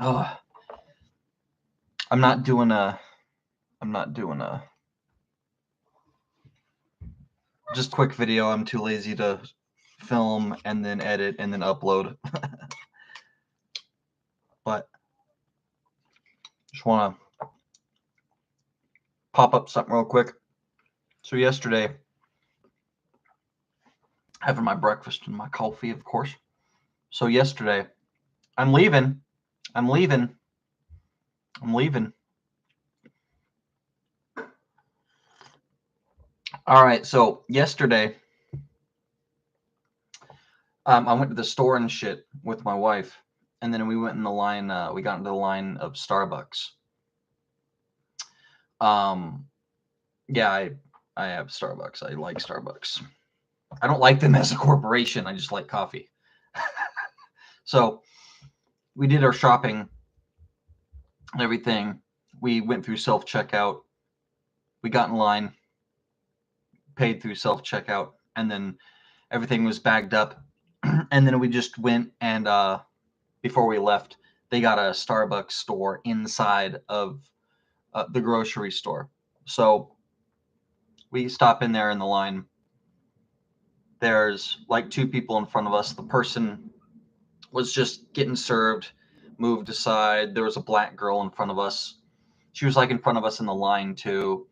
Oh, I'm not doing a just quick video. I'm too lazy to film and then edit and then upload. But just want to pop up something real quick. So yesterday, having my breakfast and my coffee, of course. So yesterday, I'm leaving. All right, so yesterday, I went to the store and shit with my wife, and then we went in the line. We got into the line of Starbucks. Yeah, I have Starbucks. I like Starbucks. I don't like them as a corporation. I just like coffee. So we did our shopping and everything. We went through self-checkout. We got in line, paid through self-checkout, and then everything was bagged up. And then we just went and before we left, they got a Starbucks store inside of the grocery store. So we stop in there in the line. There's like two people in front of us. The person was just getting served, moved aside. There was a black girl in front of us. She was like in front of us in the line too.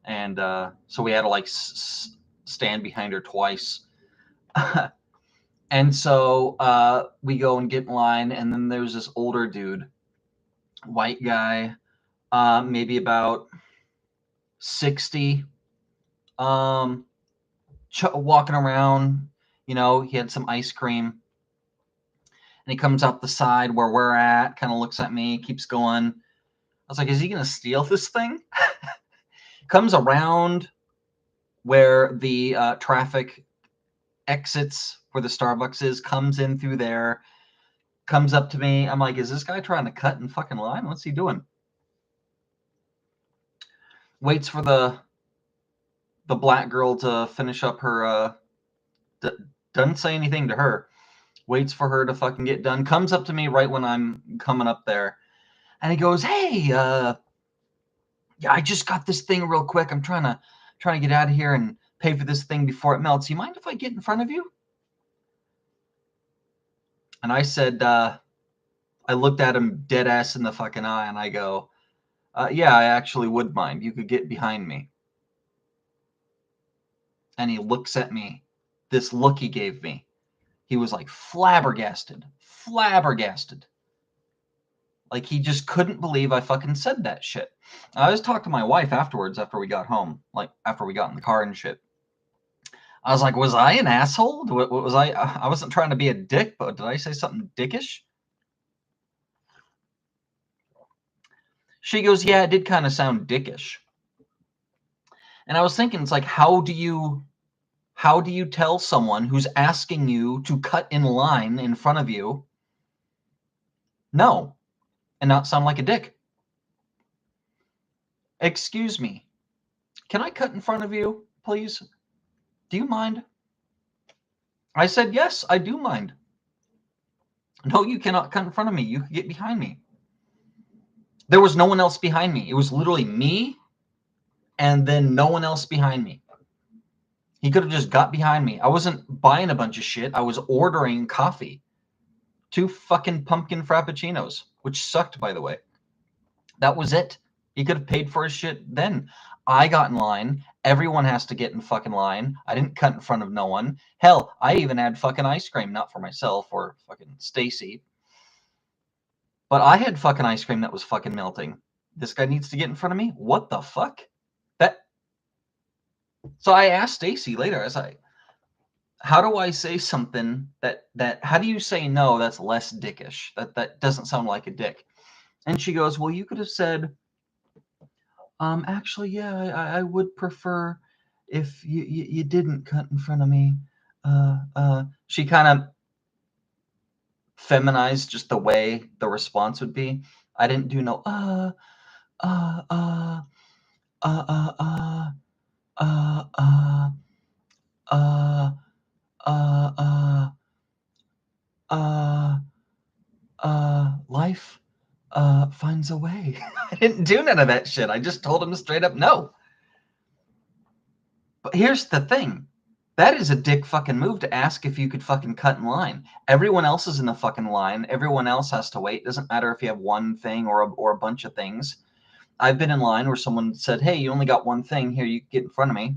And so we had to like stand behind her twice. And so we go and get in line, and then there's this older dude, white guy, maybe about 60, walking around. You know, he had some ice cream, and he comes out the side where we're at, kind of looks at me, keeps going. I was like, is he gonna steal this thing? Comes around where the traffic exits, where the Starbucks is, comes in through there, comes up to me. I'm like, is this guy trying to cut in fucking line? What's he doing? Waits for the black girl to finish up her, doesn't say anything to her. Waits for her to fucking get done. Comes up to me right when I'm coming up there. And he goes, hey, yeah, I just got this thing real quick. I'm trying to get out of here and pay for this thing before it melts. You mind if I get in front of you? And I said, I looked at him dead ass in the fucking eye, and I go, yeah, I actually would mind. You could get behind me. And he looks at me. This look he gave me. He was like flabbergasted. Like he just couldn't believe I fucking said that shit. I was talking to my wife afterwards, after we got home, like after we got in the car and shit. I was like, was I an asshole? What was I? I wasn't trying to be a dick, but did I say something dickish? She goes, yeah, it did kind of sound dickish. And I was thinking, it's like, how do you tell someone who's asking you to cut in line in front of you no, and not sound like a dick? Excuse me, can I cut in front of you, please? Do you mind? I said, yes, I do mind. No, you cannot cut in front of me. You can get behind me. There was no one else behind me. It was literally me and then no one else behind me. He could have just got behind me. I wasn't buying a bunch of shit. I was ordering coffee. 2 fucking pumpkin frappuccinos, which sucked, by the way. That was it. He could have paid for his shit then. I got in line. Everyone has to get in fucking line. I didn't cut in front of no one. Hell, I even had fucking ice cream, not for myself or fucking Stacy. But I had fucking ice cream that was fucking melting. This guy needs to get in front of me? What the fuck? So I asked Stacy later, I was like, how do I say something that how do you say no that's less dickish? That doesn't sound like a dick. And she goes, well, you could have said, actually, yeah, I would prefer if you didn't cut in front of me. She kind of feminized just the way the response would be. I didn't do no line's away. I didn't do none of that shit. I just told him straight up no. But here's the thing. That is a dick fucking move to ask if you could fucking cut in line. Everyone else is in the fucking line. Everyone else has to wait. Doesn't matter if you have one thing or a bunch of things. I've been in line where someone said, hey, you only got one thing. Here, you get in front of me.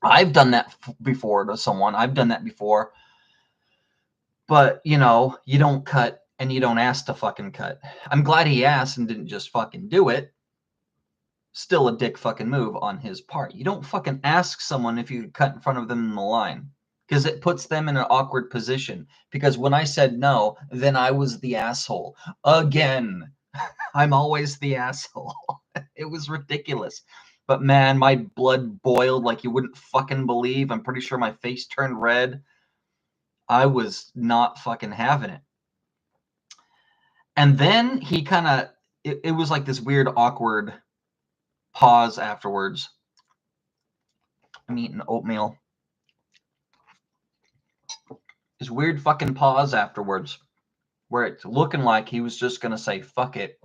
I've done that before to someone. I've done that before. But, you know, you don't cut and you don't ask to fucking cut. I'm glad he asked and didn't just fucking do it. Still a dick fucking move on his part. You don't fucking ask someone if you could cut in front of them in the line, because it puts them in an awkward position. Because when I said no, then I was the asshole. Again, I'm always the asshole. It was ridiculous. But man, my blood boiled like you wouldn't fucking believe. I'm pretty sure my face turned red. I was not fucking having it. And then he kind of, it was like this weird, awkward pause afterwards. I'm eating oatmeal. This weird fucking pause afterwards where it's looking like he was just going to say, fuck it.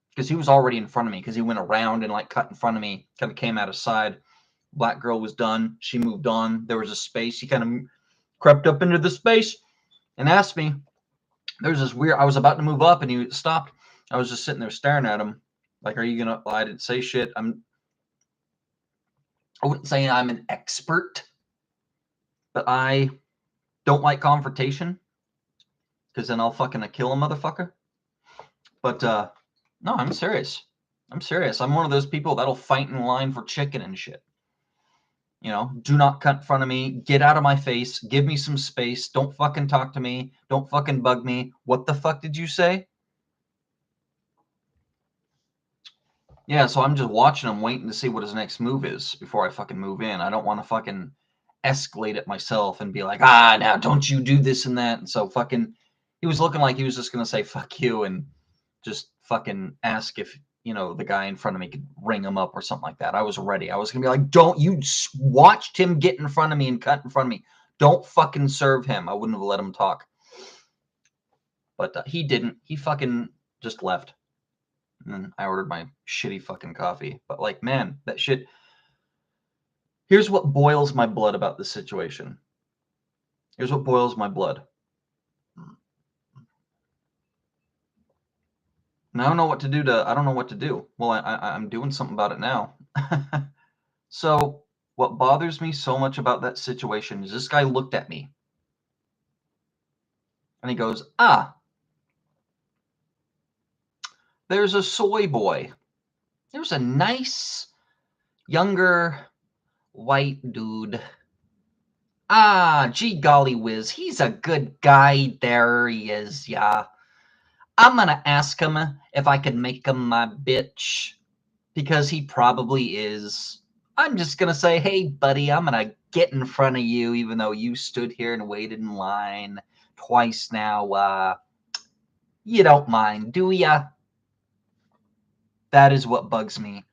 Because he was already in front of me, because he went around and like cut in front of me, kind of came out of side. Black girl was done. She moved on. There was a space. He kind of crept up into the space and asked me. There's this weird, I was about to move up and he stopped. I was just sitting there staring at him. Like, are you going to, well, I didn't say shit. I wouldn't say I'm an expert, but I don't like confrontation, because then I'll fucking kill a motherfucker. But no, I'm serious. I'm serious. I'm one of those people that'll fight in line for chicken and shit. You know, do not cut in front of me. Get out of my face. Give me some space. Don't fucking talk to me. Don't fucking bug me. What the fuck did you say? Yeah, so I'm just watching him, waiting to see what his next move is before I fucking move in. I don't want to fucking escalate it myself and be like, now don't you do this and that. And so fucking, he was looking like he was just going to say, fuck you, and just fucking ask if, you know, the guy in front of me could ring him up or something like that. I was ready. I was going to be like, don't, you watched him get in front of me and cut in front of me. Don't fucking serve him. I wouldn't have let him talk. But he didn't. He fucking just left. And then I ordered my shitty fucking coffee. But like, man, that shit. Here's what boils my blood about this situation. Here's what boils my blood. And I don't know what to do I don't know what to do. Well, I'm doing something about it now. So what bothers me so much about that situation is this guy looked at me. And he goes, there's a soy boy. There's a nice, younger, white dude. Gee golly whiz, he's a good guy. There he is, yeah. I'm gonna ask him if I can make him my bitch, because he probably is. I'm just gonna say, hey buddy, I'm gonna get in front of you, even though you stood here and waited in line twice now. You don't mind, do ya? That is what bugs me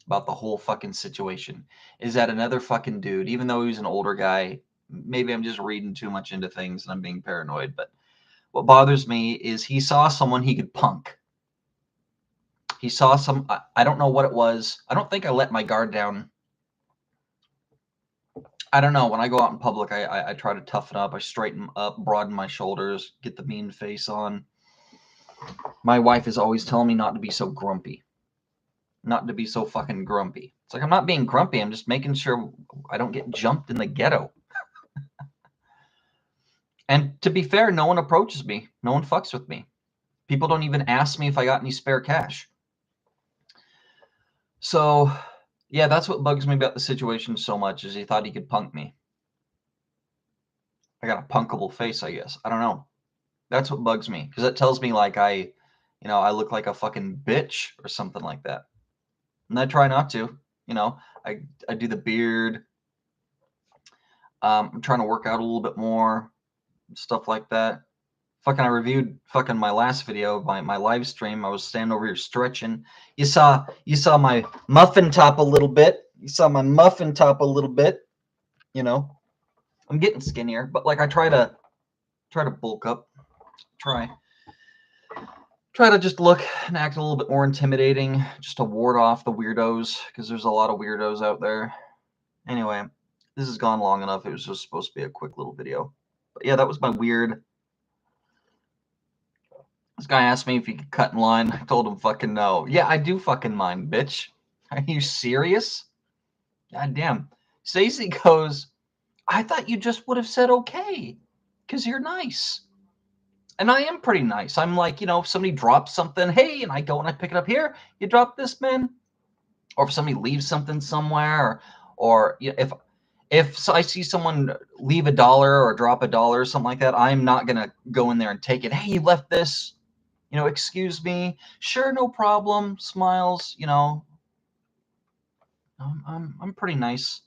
about the whole fucking situation, is that another fucking dude, even though he's an older guy, maybe I'm just reading too much into things and I'm being paranoid, but what bothers me is he saw someone he could punk. He saw some, I don't know what it was. I don't think I let my guard down. I don't know. When I go out in public, I try to toughen up. I straighten up, broaden my shoulders, get the mean face on. My wife is always telling me not to be so grumpy. Not to be so fucking grumpy. It's like, I'm not being grumpy. I'm just making sure I don't get jumped in the ghetto. And to be fair, no one approaches me. No one fucks with me. People don't even ask me if I got any spare cash. So, yeah, that's what bugs me about the situation so much, is he thought he could punk me. I got a punkable face, I guess. I don't know. That's what bugs me, because that tells me like I look like a fucking bitch or something like that. And I try not to. I do the beard. I'm trying to work out a little bit more, stuff like that. I reviewed fucking my last video, my live stream. I was standing over here stretching. You saw my muffin top a little bit. You saw my muffin top a little bit. I'm getting skinnier, but like I try to bulk up. try to just look and act a little bit more intimidating, just to ward off the weirdos, because there's a lot of weirdos out there. Anyway, this has gone long enough. It was just supposed to be a quick little video. But yeah, that was my weird. This guy asked me if he could cut in line. I told him fucking no. Yeah, I do fucking mind, bitch. Are you serious? God damn. Stacey goes, I thought you just would have said okay, because you're nice. And I am pretty nice. I'm like, if somebody drops something, hey, and I go and I pick it up here, you drop this, man. Or if somebody leaves something somewhere, or if I see someone leave $1 or drop $1 or something like that, I'm not going to go in there and take it. Hey, you left this, excuse me. Sure, no problem. Smiles, I'm pretty nice.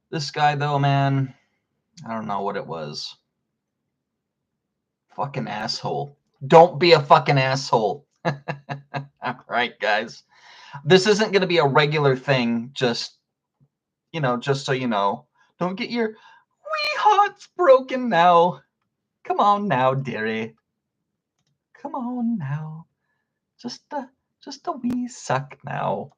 This guy, though, man, I don't know what it was. Fucking asshole. Don't be a fucking asshole. All right, guys. This isn't going to be a regular thing. Just so you know. Don't get your wee hearts broken now. Come on now, dearie. Come on now. Just a wee suck now.